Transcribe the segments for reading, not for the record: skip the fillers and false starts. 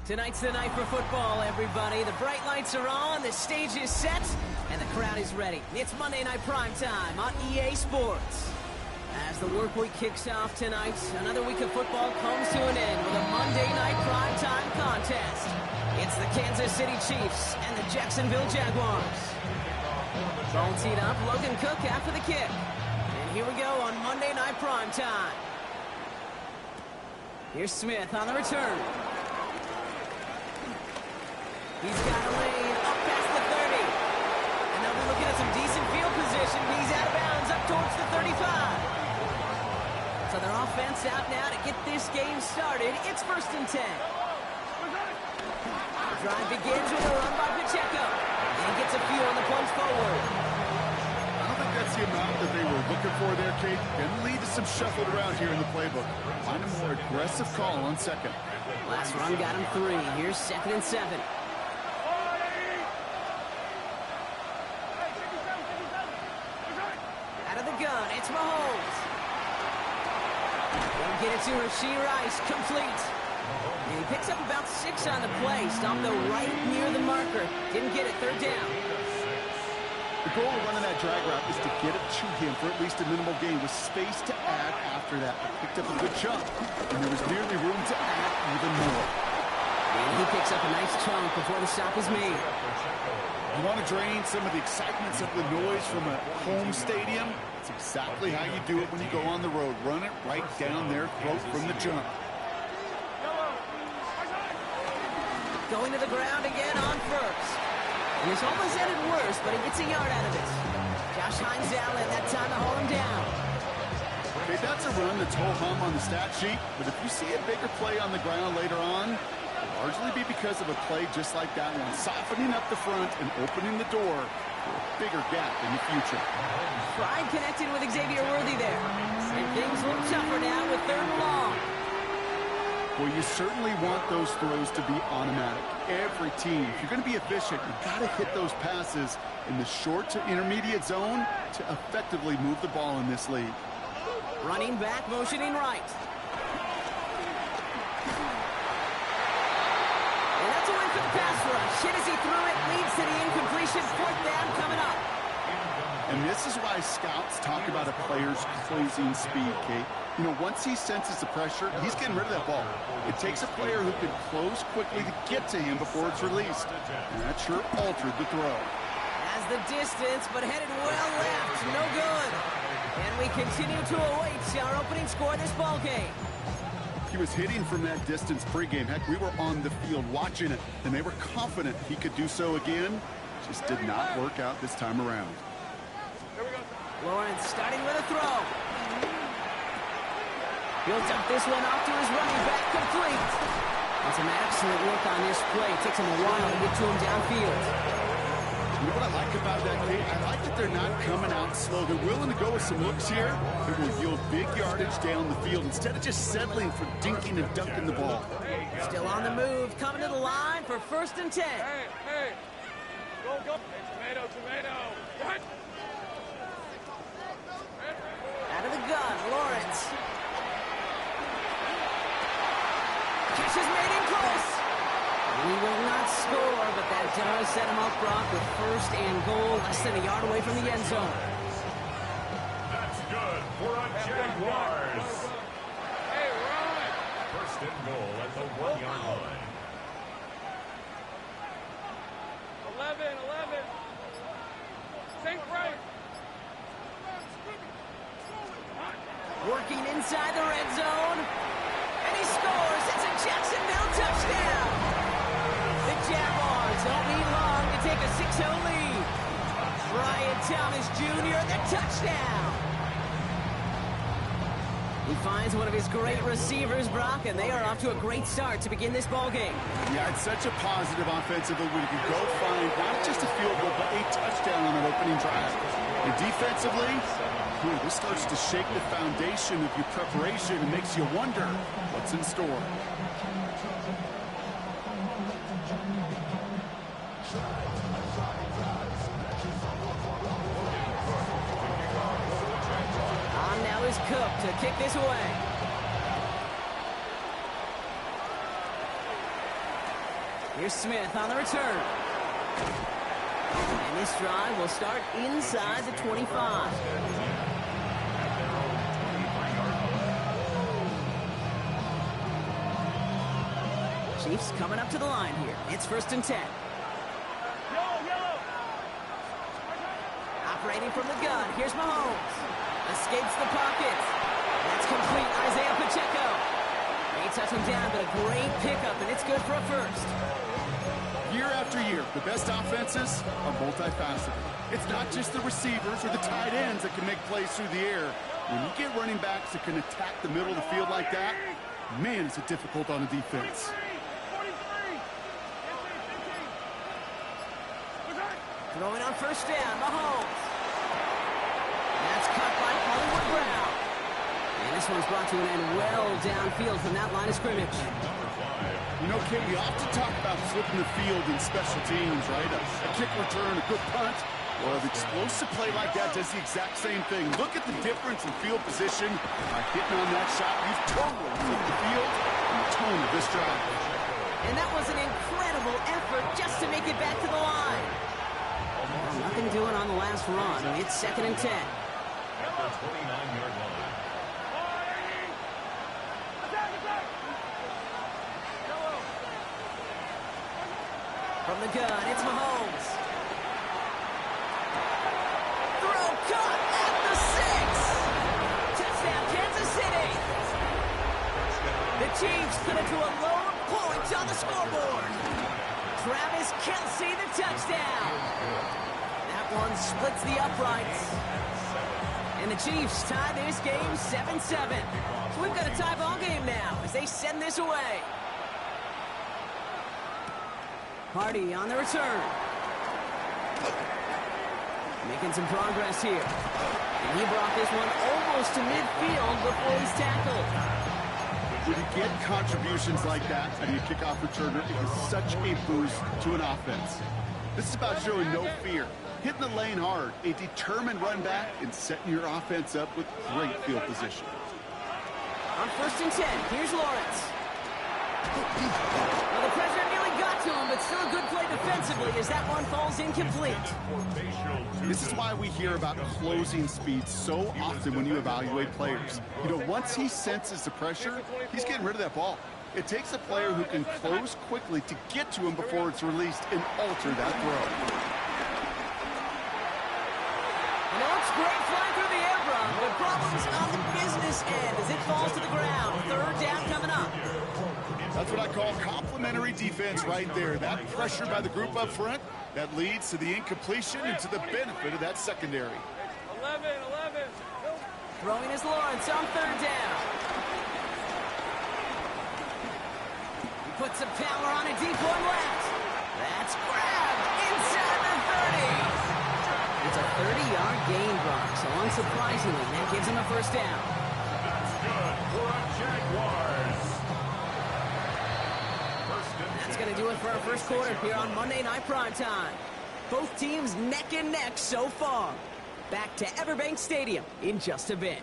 Tonight's the night for football, everybody. The bright lights are on, the stage is set, and the crowd is ready. It's Monday Night Primetime on EA Sports. As the work week kicks off tonight, another week of football comes to an end with a Monday Night Primetime contest. It's the Kansas City Chiefs and the Jacksonville Jaguars. Ball teed up, Logan Cook after the kick. And here we go on Monday Night Primetime. Here's Smith on the return. He's got a lane up past the 30. And they'll be looking at some decent field position. He's out of bounds up towards the 35. So their offense out now to get this game started. It's 1st and 10. The drive begins with a run by Pacheco. And he gets a few on the plunge forward. I don't think that's the amount that they were looking for there, Kate. Going to lead to some shuffled around here in the playbook. Find a more aggressive call on second. Last run got him 3. Here's 2nd and 7. Gun. It's Mahomes. They'll get it to Rashee Rice. Complete. And he picks up about 6 on the play. Stopped though right near the marker. Didn't get it. 3rd down. The goal of running that drag route is to get it to him for at least a minimal gain with space to add after that. Picked up a good chunk, and there was nearly room to add even more. And he picks up a nice chunk before the stop is made. You want to drain some of the excitements of the noise from a home stadium? It's exactly how you do it when you go on the road. Run it right down their throat from the jump. Going to the ground again on first. And this almost ended worse, but he gets a yard out of it. Josh Hines Allen, that time to hold him down. Okay, that's a run that's ho-hum on the stat sheet, but if you see a bigger play on the ground later on, largely be because of a play just like that one, softening up the front and opening the door for a bigger gap in the future. Pride connected with Xavier Worthy there. And things look tougher now with 3rd and long. Well, you certainly want those throws to be automatic. Every team, if you're going to be efficient, you've got to hit those passes in the short to intermediate zone to effectively move the ball in this league. Running back, motioning right. Pass rush. Hit as he threw it. Leads to the incompletion. 4th down coming up. And this is why scouts talk about a player's closing speed, Kate. You know, once he senses the pressure, he's getting rid of that ball. It takes a player who can close quickly to get to him before it's released. And that sure altered the throw. Has the distance, but headed well left. No good. And we continue to await our opening score of this ball game. He was hitting from that distance pregame. Heck, we were on the field watching it, and they were confident he could do so again. Just did not work out this time around. Lawrence starting with a throw. He'll dump this one off to his running back, complete. And some excellent work on this play. It takes him a while to get to him downfield. You know what I like about that, Kate? I like that they're not coming out slow. They're willing to go with some looks here that will yield big yardage down the field instead of just settling for dinking and dunking the ball. Still on the move, coming to the line for 1st and 10. Hey. Go. Hey, tomato. What? Out of the gun, Lawrence. Catch is made in close. He will not score, but that does set him up, Brock, with 1st and goal, less than a yard away from the end zone. That's good for a Jaguars. Hey, run! 1st and goal at the 1-yard line. 11. Think right. Working inside the red zone. And he scores. It's a Jacksonville touchdown. The Jaguars don't need long to take a 6-0 lead. Brian Thomas Jr., the touchdown. He finds one of his great receivers, Brock, and they are off to a great start to begin this ball game. Yeah, it's such a positive offensively when you can go find not just a field goal, but a touchdown on an opening drive. And defensively, this starts to shake the foundation of your preparation and makes you wonder what's in store. On now is Cook to kick this away. Here's Smith on the return. And this drive will start inside the 25. Chiefs coming up to the line here. It's 1st and 10. Operating from the gun. Here's Mahomes. Escapes the pocket. That's complete. Isaiah Pacheco. They touch him down, but a great pickup, and it's good for a first. Year after year, the best offenses are multifaceted. It's not just the receivers or the tight ends that can make plays through the air. When you get running backs that can attack the middle of the field like that, man, is it difficult on the defense. Throwing on 1st down, Mahomes. That's caught by Hollywood Brown. And this one's brought to an end well downfield from that line of scrimmage. You know, Kate, we often talk about flipping the field in special teams, right? A kick return, a good punt. Well, an explosive play like that does the exact same thing. Look at the difference in field position. By hitting on that shot, you've totally flipped the field and the tone of this drive. And that was an incredible effort just to make it back to the line. Well, nothing doing on the last run. It's 2nd and 10. At the 29-yard line. From the gun, it's Mahomes. Throw caught at the 6. Touchdown, Kansas City. The Chiefs put it to a lower point on the scoreboard. Travis Kelce, the touchdown. That one splits the uprights. And the Chiefs tie this game 7-7. So we've got a tie ball game now as they send this away. Hardy on the return. Making some progress here. And he brought this one almost to midfield before he's tackled. When you get contributions like that and you kickoff returner, it is such a boost to an offense. This is about showing no fear, hitting the lane hard, a determined run back, and setting your offense up with great field position. On 1st and 10, here's Lawrence. Well, the pressure nearly got to him, but still a good play defensively as that one falls incomplete. This is why we hear about closing speed so often when you evaluate players. You know, once he senses the pressure, he's getting rid of that ball. It takes a player who can close quickly to get to him before it's released and alter that throw. And it looks great flying through the air, Brock, but problems on the business end as it falls to the ground. 3rd down coming up. That's what I call complementary defense right there. That pressure by the group up front, that leads to the incompletion and to the benefit of that secondary. 11. Throwing is Lawrence on 3rd down. He puts some power on a deep one left. That's grabbed inside the 30. It's a 30-yard gain, Brock, so unsurprisingly, that gives him a 1st down. That's good for a Jaguars. That's going to do it for our first quarter here on Monday Night Primetime. Both teams neck and neck so far. Back to Everbank Stadium in just a bit.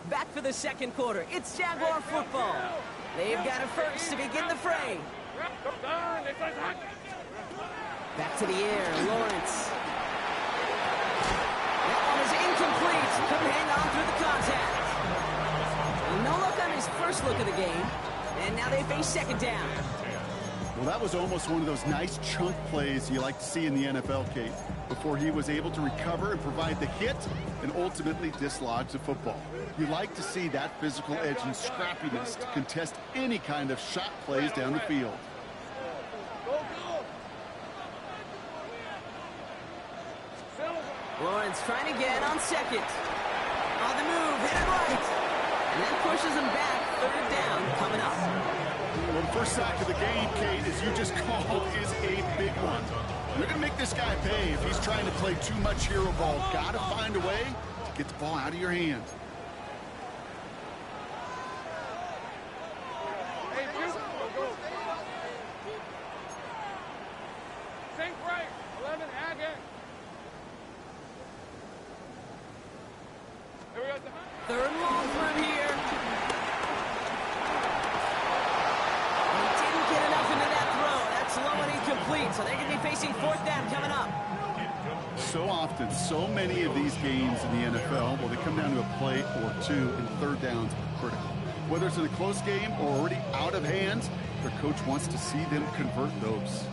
Back for the 2nd quarter. It's Jaguar football. They've got a first to begin the fray. Back to the air, Lawrence. That one is incomplete. Couldn't hang on through the contact. No look on his first look of the game. And now they face 2nd down. Well, that was almost one of those nice chunk plays you like to see in the NFL, Kate, before he was able to recover and provide the hit and ultimately dislodge the football. You like to see that physical edge and scrappiness to contest any kind of shot plays down the field. Lawrence trying to get on 2nd. On the move, hit it right. And that pushes him back. 3rd down coming up. Well, the first sack of the game, Kate, as you just called, is a big one. You're going to make this guy pay if he's trying to play too much hero ball. Got to find a way to get the ball out of your hand. Third and long for him here. He didn't get enough into that throw. That's low and incomplete, so they're going to be facing fourth down coming up. So often, so many of these games in the NFL, well, they come down to a play or two, and third downs are critical. Whether it's in a close game or already out of hand, their coach wants to see them convert those.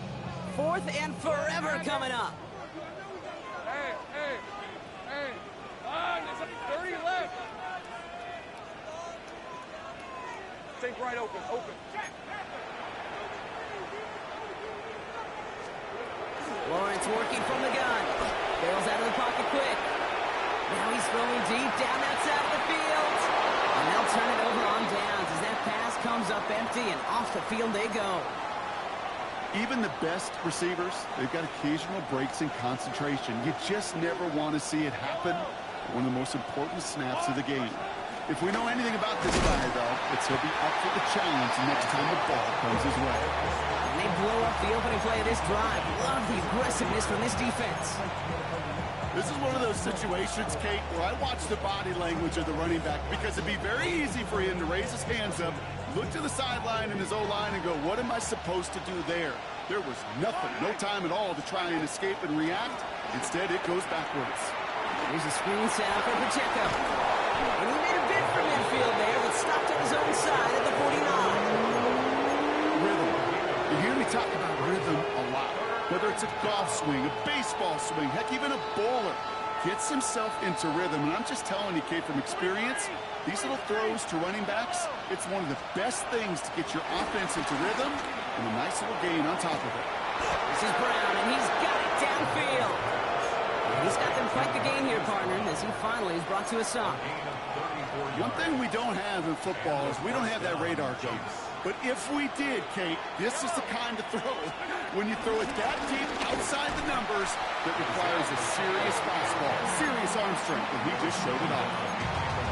Fourth and forever coming up. Hey, hey, hey. There's 30 left. Think right open, open. Lawrence working from the gun. Barrels out of the pocket quick. Now he's throwing deep down that side of the field. And they'll turn it over on downs as that pass comes up empty and off the field they go. Even the best receivers, they've got occasional breaks in concentration. You just never want to see it happen. One of the most important snaps of the game. If we know anything about this guy, though, it's he'll be up for the challenge next time the ball comes his way. And they blow up the opening play of this drive. Love the aggressiveness from this defense. This is one of those situations, Kate, where I watch the body language of the running back because it'd be very easy for him to raise his hands up, look to the sideline in his O-line and go, what am I supposed to do there? There was nothing, no time at all to try and escape and react. Instead, it goes backwards. Here's a screen sound for Pacheco. And he made a bid for midfield there, but stopped on his own side at the 49. Rhythm. You hear me talk about rhythm a lot. Whether it's a golf swing, a baseball swing, heck, even a bowler gets himself into rhythm. And I'm just telling you, Kate, from experience, these little throws to running backs, it's one of the best things to get your offense into rhythm and a nice little gain on top of it. This is Brown, and he's got it downfield. And he's got them quite the gain here, partner, as he finally is brought to a stop. One thing we don't have in football is we don't have that radar gun. But if we did, Kate, this is the kind of throw, when you throw it that deep outside the numbers, that requires a serious fastball, serious arm strength, and he just showed it off.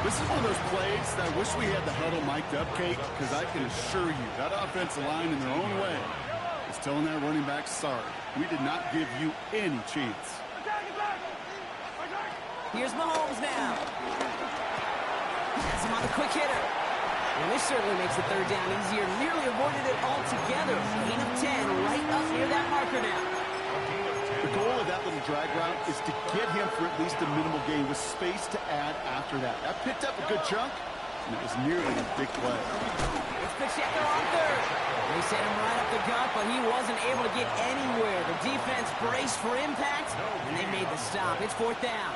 This is one of those plays that I wish we had the huddle mic'd up, Kate, because I can assure you that offensive line in their own way is telling that running back, sorry, we did not give you any chance. Here's Mahomes now. Has him on the quick hitter. And this certainly makes the third down easier. Nearly avoided it altogether. Gain of 10 right up near that marker now. The goal of that little drag route is to get him for at least a minimal gain with space to add after that. That picked up a good chunk, and it was nearly a big play. It's Pacheco on third. They sent him right up the gut, but he wasn't able to get anywhere. The defense braced for impact, and they made the stop. It's fourth down.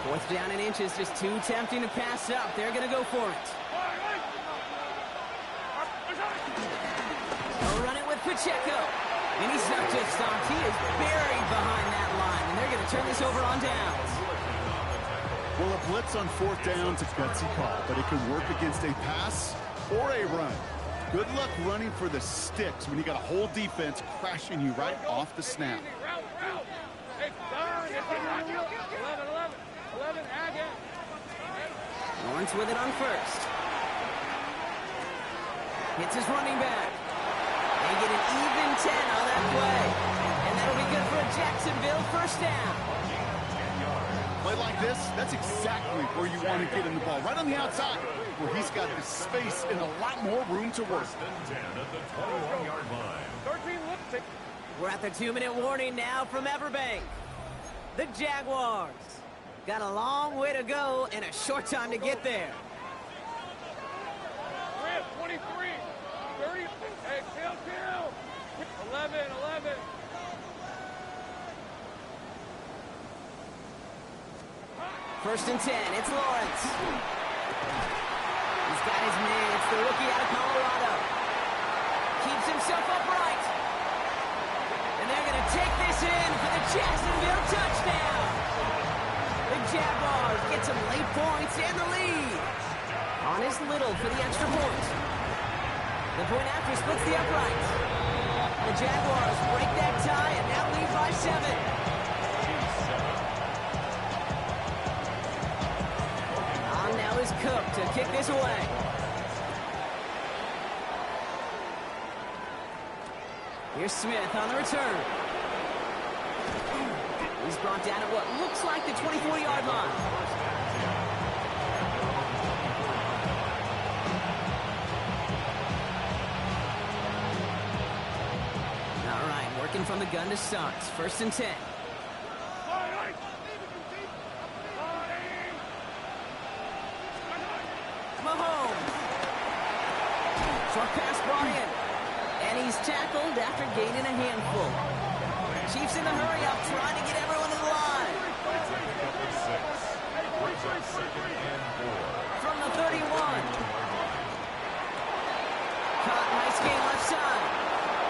Fourth down in inches, just too tempting to pass up. They're going to go for it. They'll run it with Pacheco. And he's not just stopped, he is buried behind that line. And they're going to turn this over on downs. Well, a blitz on fourth down's a gutsy call, but it can work against a pass or a run. Good luck running for the sticks when you got a whole defense crashing you right off the snap. It's done. It's 11, again. Lawrence with it on first. Hits his running back. They get an even 10 on that play. And that'll be good for a Jacksonville first down. Play like this, that's exactly where you want to get in the ball. Right on the outside, where he's got the space and a lot more room to work. 13 left. We're at the 2-minute warning now from Everbank. The Jaguars got a long way to go and a short time to get there. 23, 30, hey, kill. 11. First and 10, it's Lawrence. He's got his man, it's the rookie out of Colorado. Keeps himself upright. And they're going to take this in for the Jacksonville touchdown. The Jaguars get some late points and the lead. On is Little for the extra point. The point after splits the upright. The Jaguars break that tie and now lead by 7. On now is Cook to kick this away. Here's Smith on the return. He's brought down at what looks like the 24-yard line. from the gun to start. First and 10. Mahomes. Short pass brought in. And he's tackled after gaining a handful. Chiefs in the hurry up, trying to get everyone to the line. From the 31. Caught, nice game left side.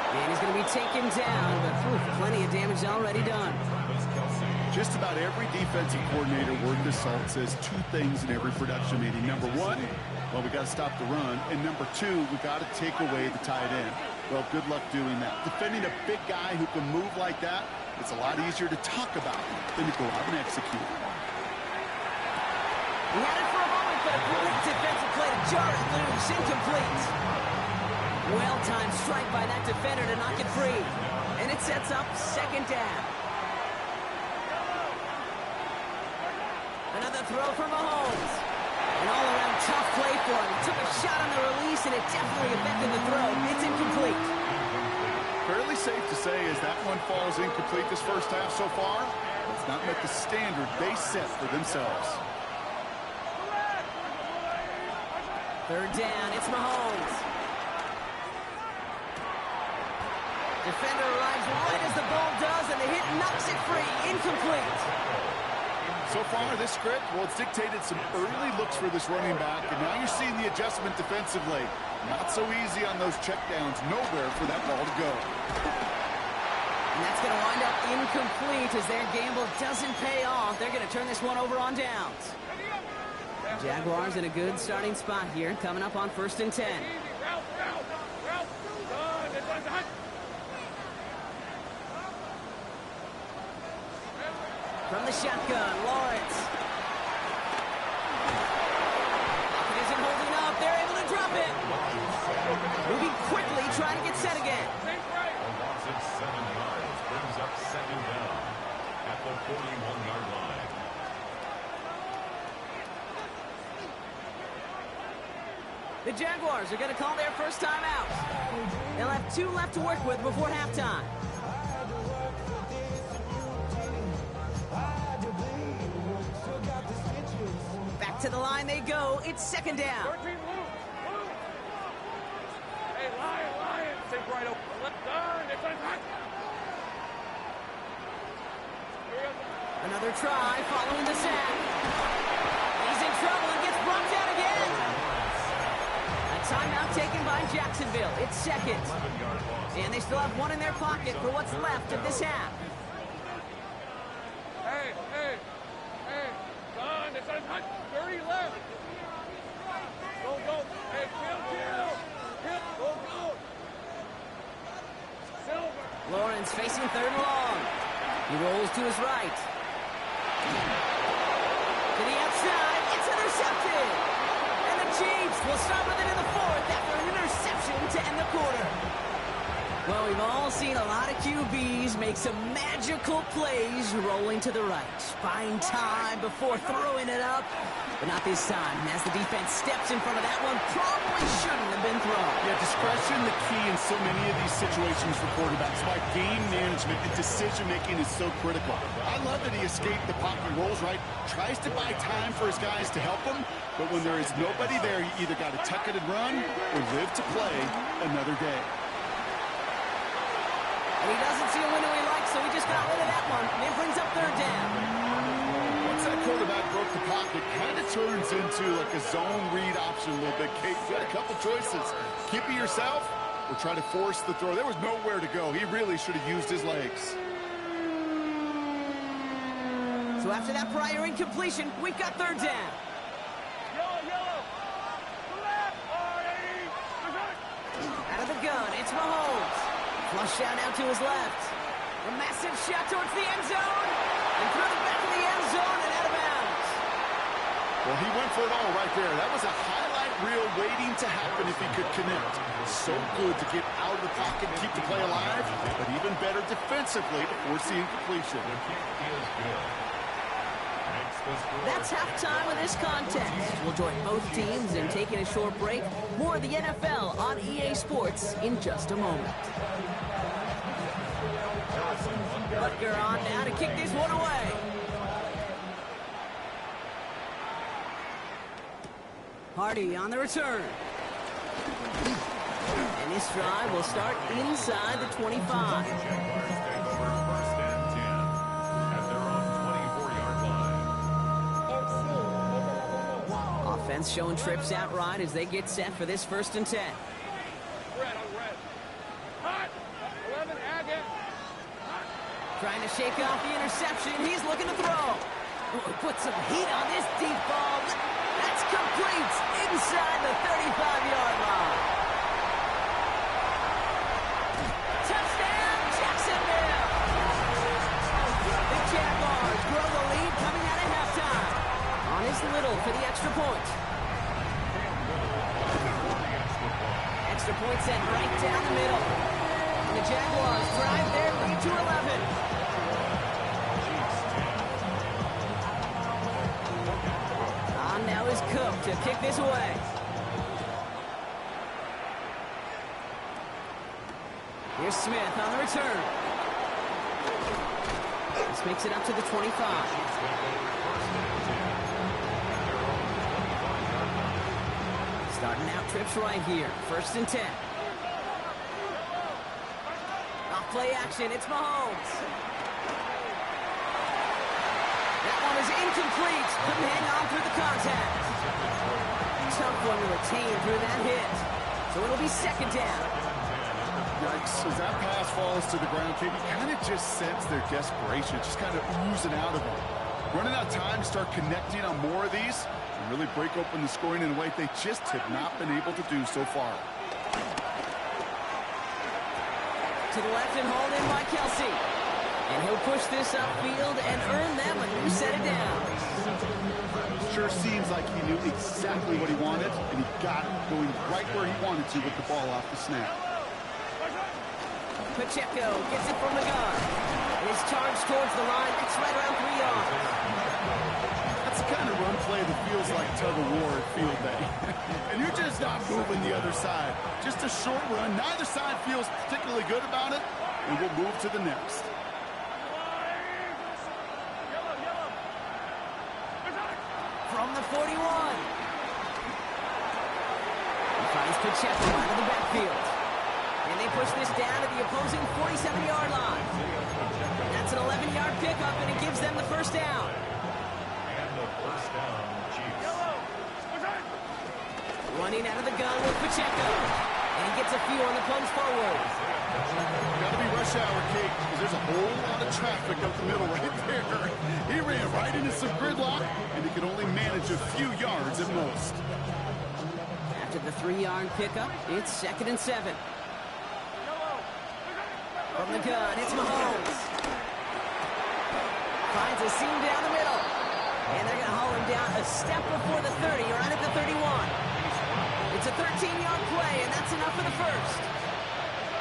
And he's going to be taken down, but plenty of damage already done. Just about every defensive coordinator worth his salt says two things in every production meeting. Number one, well, we got to stop the run. And number two, we got to take away the tight end. Well, good luck doing that. Defending a big guy who can move like that, it's a lot easier to talk about than to go out and execute. He had it for a moment, but a great defensive play to jar it loose. Incomplete. Well-timed strike by that defender to knock it free. And it sets up second down. Another throw for Mahomes. An all-around tough play for him. He took a shot on the release, and it definitely affected the throw. It's incomplete. Fairly safe to say as that one falls incomplete this first half so far, it's not met the standard they set for themselves. Third down, it's Mahomes. Defender arrives right as the ball does, and the hit knocks it free. Incomplete. So far, this script, well, it's dictated some early looks for this running back, and now you're seeing the adjustment defensively. Not so easy on those checkdowns. Nowhere for that ball to go. And that's going to wind up incomplete as their gamble doesn't pay off. They're going to turn this one over on downs. Jaguars in a good starting spot here, coming up on first and 10. From the shotgun, Lawrence. Pocket isn't holding up. They're able to drop it. Moving quickly, trying to get set again. A loss of 7 yards brings up second down at the 41-yard line. The Jaguars are going to call their first time out. They'll have 2 left to work with before halftime. Back to the line they go. It's second down. Hey, Lion, take right open. Left down. It's hot. Another try following the sack. He's in trouble and gets brought down again. A timeout taken by Jacksonville. It's second. And they still have 1 in their pocket for what's left of this half. Hey, Don, it's hot. 30 left. Go. Hey, kill. Go. Silver. Lawrence facing third and long. He rolls to his right. To the outside. It's intercepted. And the Chiefs will start with it in the 4th after an interception to end the quarter. Well, we've all seen a lot of QBs make some magical plays rolling to the right. Buying time before throwing it up. But not this time. As the defense steps in front of that one, probably shouldn't have been thrown. Yeah, discretion the key in so many of these situations for quarterbacks. Why game management and decision-making is so critical. I love that he escaped the pocket, rolls right, tries to buy time for his guys to help him, but when there is nobody there, you either got to tuck it and run or live to play another day. And he doesn't see a window he likes, so he just got rid of that one. And it brings up third down. Once that quarterback broke the pocket, kind of turns into like a zone read option a little bit. Kate, you got a couple choices. Keep it yourself or try to force the throw. There was nowhere to go. He really should have used his legs. So after that prior incompletion, we've got third down. Yellow. Out of the gun, it's Mahomes. Flush out to his left. A massive shot towards the end zone. And through the back of the end zone and out of bounds. Well, he went for it all right there. That was a highlight reel waiting to happen if he could connect. So good to get out of the pocket, keep the play alive, but even better defensively to force the incompletion. That's halftime of this contest. We'll join both teams in taking a short break. More of the NFL on EA Sports in just a moment. Butker on now to kick this one away. Hardy on the return. And this drive will start inside the 25. Jaguars take over first and 10 at their own 24-yard line. Offense showing trips out right as they get set for this 1st and 10. Red on red. Hot. 11, Agate. Trying to shake off the interception. He's looking to throw. Ooh, put some heat on this deep ball. That's complete inside the 35-yard line. Touchdown, Jacksonville. The Jaguars grow the lead coming out of halftime. On is Little for the extra point. Extra point sent right down the middle. And the Jaguars drive their lead to 11. On now is Cook to kick this away. Here's Smith on the return. This makes it up to the 25. Starting out trips right here. 1st and 10. Off play action. It's Mahomes. That one is incomplete. Couldn't hang on through the contact. Tough one to retain through that hit. So it'll be 2nd down. Yikes. As that pass falls to the ground, kid, you kind of just sense their desperation. Just kind of oozing out of them. Running out of time, start connecting on more of these, and really break open the scoring in a way they just have not been able to do so far. To the left and hauled in by Kelsey. And he'll push this upfield and earn them a new set of downs. Sure seems like he knew exactly what he wanted, and he got it going right where he wanted to with the ball off the snap. Pacheco gets it from the gun. His charge towards the line. It's right around 3 yards. That's the kind of run play that feels like tug of war at field day. And you're just not moving the other side. Just a short run. Neither side feels particularly good about it, and we'll move to the next. From the 41. He finds Pacheco out of the backfield. And they push this down to the opposing 47-yard line. That's an 11-yard pickup, and it gives them the 1st down. And the 1st down, Chiefs. Running out of the gun with Pacheco. And he gets a few on the plunge forward. Got to be rush hour, Kate, because there's a whole lot of traffic up the middle right there. He ran right into some gridlock, and he could only manage a few yards at most. After the 3-yard pickup, it's 2nd and 7. From the gun, it's Mahomes. Finds a seam down the middle. And they're going to haul him down a step before the 30, right at the 31. It's a 13-yard play, and that's enough for the 1st.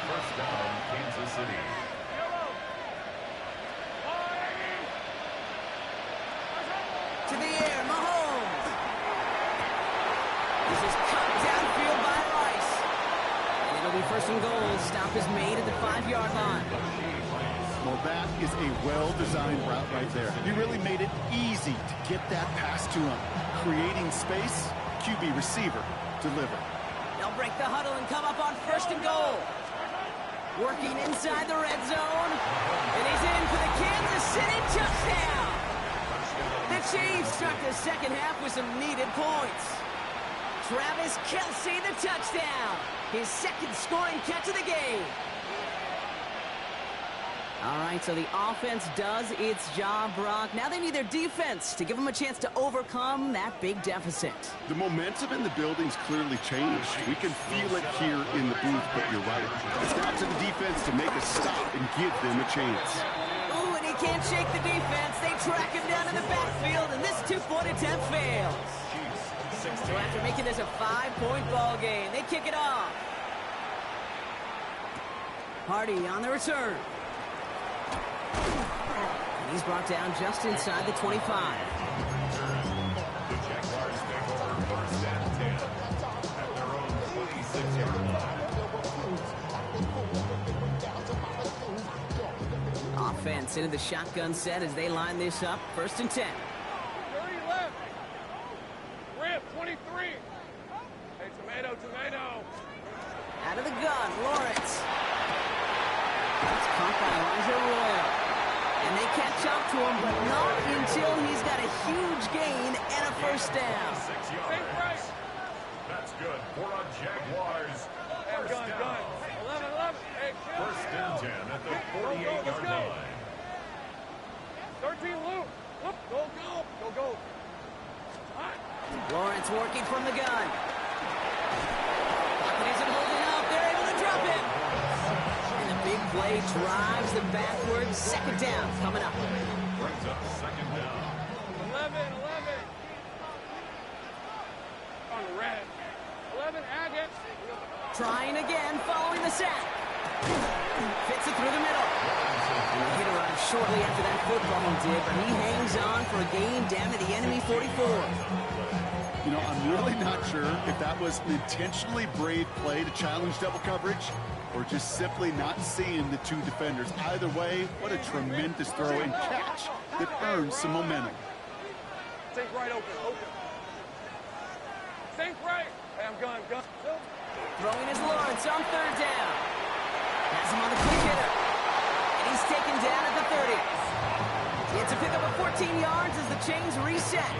1st down, Kansas City. To the air, Mahomes. This is cut downfield by Rice. And it'll be 1st and goal. Stop is made at the 5-yard line. Well, that is a well-designed route right there. He really made it easy to get that pass to him. Creating space, QB receiver, deliver. They'll break the huddle and come up on 1st and goal. Working inside the red zone. And he's in for the Kansas City touchdown. The Chiefs start the 2nd half with some needed points. Travis Kelce, the touchdown. His 2nd scoring catch of the game. All right, so the offense does its job, Brock. Now they need their defense to give them a chance to overcome that big deficit. The momentum in the building's clearly changed. We can feel it here in the booth, but you're right. It's down to the defense to make a stop and give them a chance. Ooh, and he can't shake the defense. They track him down in the backfield, and this 2-point attempt fails. So after making this a 5-point ball game, they kick it off. Hardy on the return. And he's brought down just inside the 25. The Jaguars take over 1st and 10 at their own 26-yard line. offense into the shotgun set as they line this up. 1st and 10. 30 left. Rip, 23. Hey, tomato. Out of the gun, Lawrence. It's caught by Elijah Royal. And they catch up to him, but not until he's got a huge gain and a 1st down. 6 yards. That's good for a Jaguars. First down. 11. Hey, kill. 1st and 10 at the 48-yard line. 13 loop. Go. Hot. Lawrence working from the gun. Pocket isn't holding up. They're able to drop him. And the big play drives them backwards. 2nd down coming up. Brings up 2nd down. 11. On the red. 11, Agate. Trying again, following the sack. Fits it through the middle. And he hit arrive shortly after that football did, but he hangs on for a gain down to the enemy 44. You know, I'm really not sure if that was an intentionally brave play to challenge double coverage or just simply not seeing the two defenders. Either way, what a tremendous throw and catch that earns some momentum. Think right, open. Think right. Hey, I'm gun. Throwing is Lawrence on 3rd down. Has him on the quick hitter. And he's taken down at the 30. It's a pickup of 14 yards as the chains reset.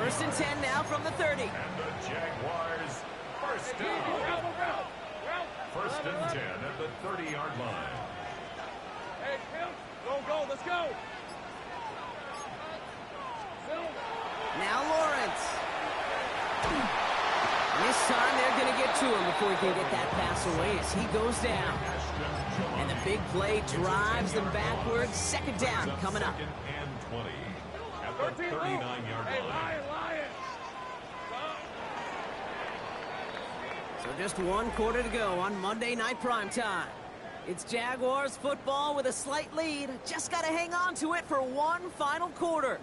1st and 10 now from the 30. And the Jaguars, 1st down. Route. 1st and 10 at the 30-yard line. Hey, Kim. Go. Let's go. Now Lawrence. This time they're going to get to him before he can get that pass away as he goes down. And the big play drives them backwards. 2nd down coming up. 2nd and 20 at the 39-yard Hey, line. Lion. So just 1 quarter to go on Monday Night Primetime. It's Jaguars football with a slight lead. Just got to hang on to it for one final quarter.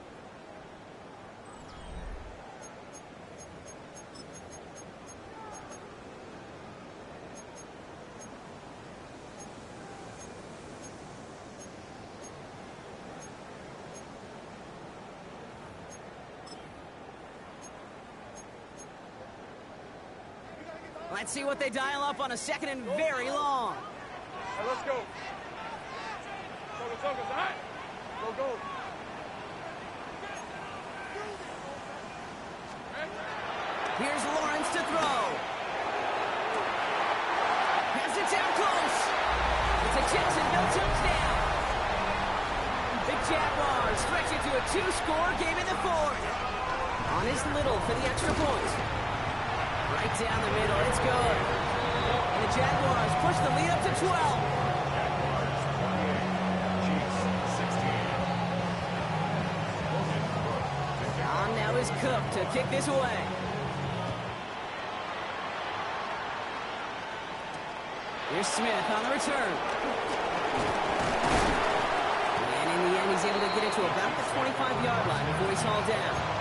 Let's see what they dial up on a 2nd and very long. Hey, let's go. Focus. Hot. Go. Here's Lawrence to throw. Has it down close. It's a Jacksonville touchdown. The Jaguars stretch it to a 2-score game in the 4th. On his Little for the extra point. Right down the middle, it's good. And the Jaguars push the lead up to 12. Jaguars 28, Chiefs 16. On now is Cook to kick this away. Here's Smith on the return. And in the end, he's able to get it to about the 25-yard line before he's hauled down.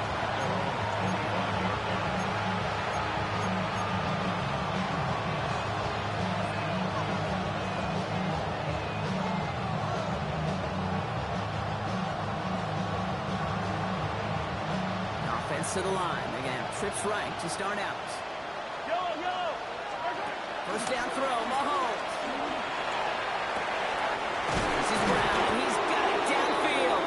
To the line. Again, trips right to start out. First down throw, Mahomes. This is Brown. He's got it downfield.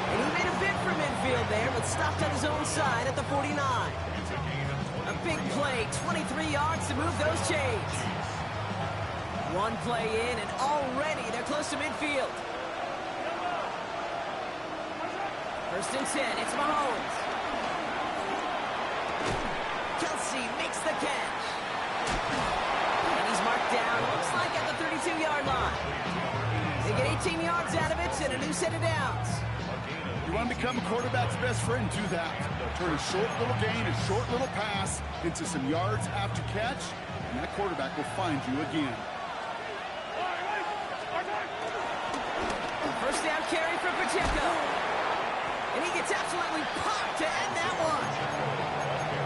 And he made a bid for midfield there, but stopped on his own side at the 49. A big play, 23 yards to move those chains. One play in, and already they're close to midfield. 1st and 10, it's Mahomes. Makes the catch. And he's marked down, looks like at the 32-yard line. They get 18 yards out of it and a new set of downs. You want to become a quarterback's best friend, do that. Turn a short little gain, a short little pass into some yards after catch, and that quarterback will find you again. 1st down carry for Pacheco. And he gets absolutely popped to end that one.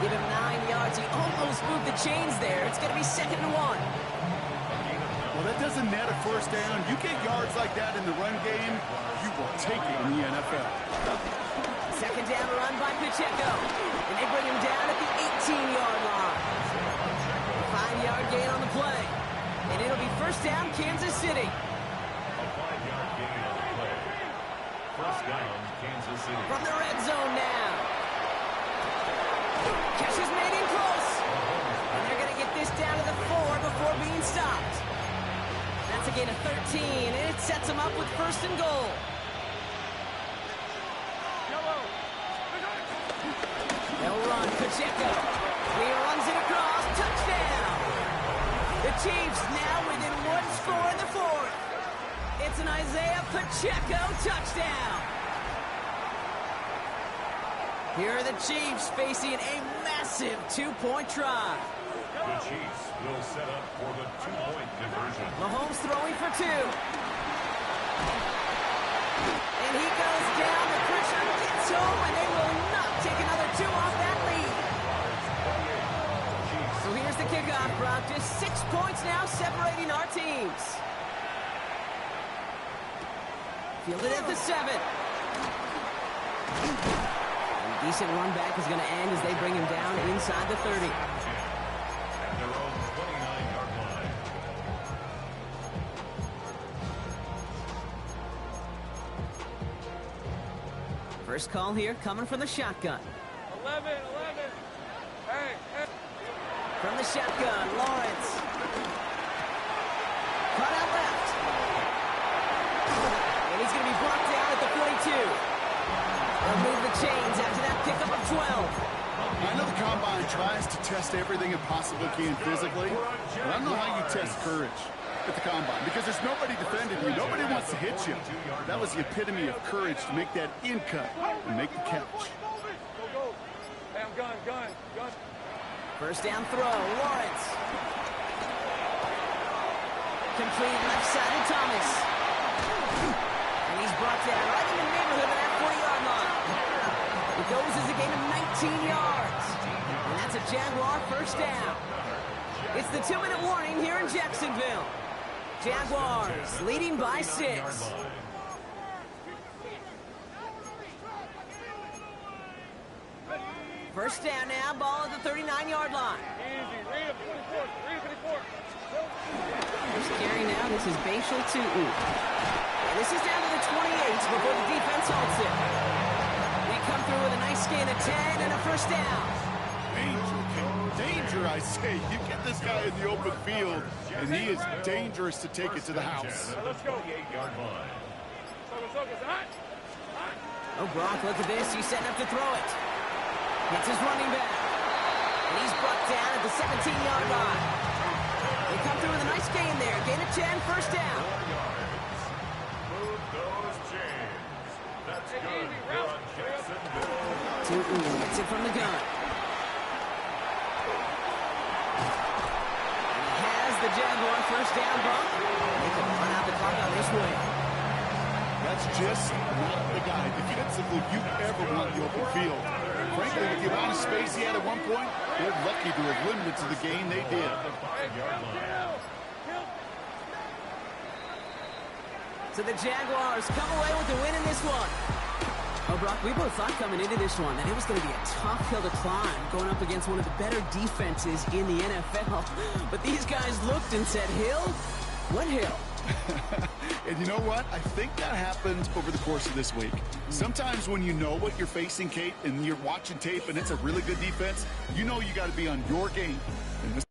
Give him 9 yards. He almost moved the chains there. It's going to be 2nd and 1. Well, Well, that doesn't net a first down. You get yards like that in the run game, you will take it in the NFL. Second down run by Pacheco. And they bring him down at the 18-yard line. 5-yard gain on the play. And it'll be first down, Kansas City. A 5-yard gain on the play. First down, Kansas City. From the red zone now. Catch is made in close. And they're going to get this down to the 4 before being stopped. That's a gain of 13, and it sets them up with first and goal. They'll run, Pacheco. He runs it across, touchdown. The Chiefs now within one score in the fourth. It's an Isaiah Pacheco touchdown. Here are the Chiefs facing a massive two-point try. The Chiefs will set up for the two-point conversion. Mahomes throwing for 2. And he goes down. The pressure gets home, and they will not take another 2 off that lead. So here's the kickoff, Brock. Just 6 points now separating our teams. Fielded at the 7. A decent run back is going to end as they bring him down inside the 30. At their own 29-yard line. First call here coming from the shotgun. 11. Hey. From the shotgun, Lawrence. Cut out left. And he's going to be brought down at the 42. They'll move the chains after that pickup of 12. I know the Combine tries to test everything it possibly can physically, but I don't know how you test courage at the Combine because there's nobody defending you. Nobody wants to hit you. That was the epitome of courage to make that in cut and make the catch. Go. Hey, I'm gun. First down throw, Lawrence. Complete left side of Thomas. And he's brought down right in the neighborhood of that 40-yard line. It goes as a gain of 19 yards. And that's a Jaguar first down. It's the 2-minute warning here in Jacksonville. Jaguars leading by 6. First down now, ball at the 39-yard line. Easy. Read 54. First carry now, this is Bashal Tutu. And this is down to the 28 before the defense halts it. They come through with a nice gain of 10 and a first down. Danger, I say. You get this guy in the open field, and he is dangerous to take it to the house. Let's go. 28-yard line. Oh, Brock, look at this. He's setting up to throw it. It's his running back. And he's brought down at the 17-yard line. They come through with a nice gain there. Gain of 10, first down. Move those chains. That's good. Here on Jacksonville. Tutu gets it from the gun. And he has the Jaguar first down, Brock. They can run out the clock on this way. That's just not the guy defensively you ever want the open field. Frankly, with the amount of space he had at one point, they're lucky to have limited to the game they did. So the Jaguars come away with the win in this one. Oh, Brock, we both thought coming into this one that it was going to be a tough hill to climb going up against one of the better defenses in the NFL. But these guys looked and said, Hill? What hill? And you know what? I think that happened over the course of this week. Sometimes when you know what you're facing, Kate, and you're watching tape and it's a really good defense, you know you got to be on your game. And this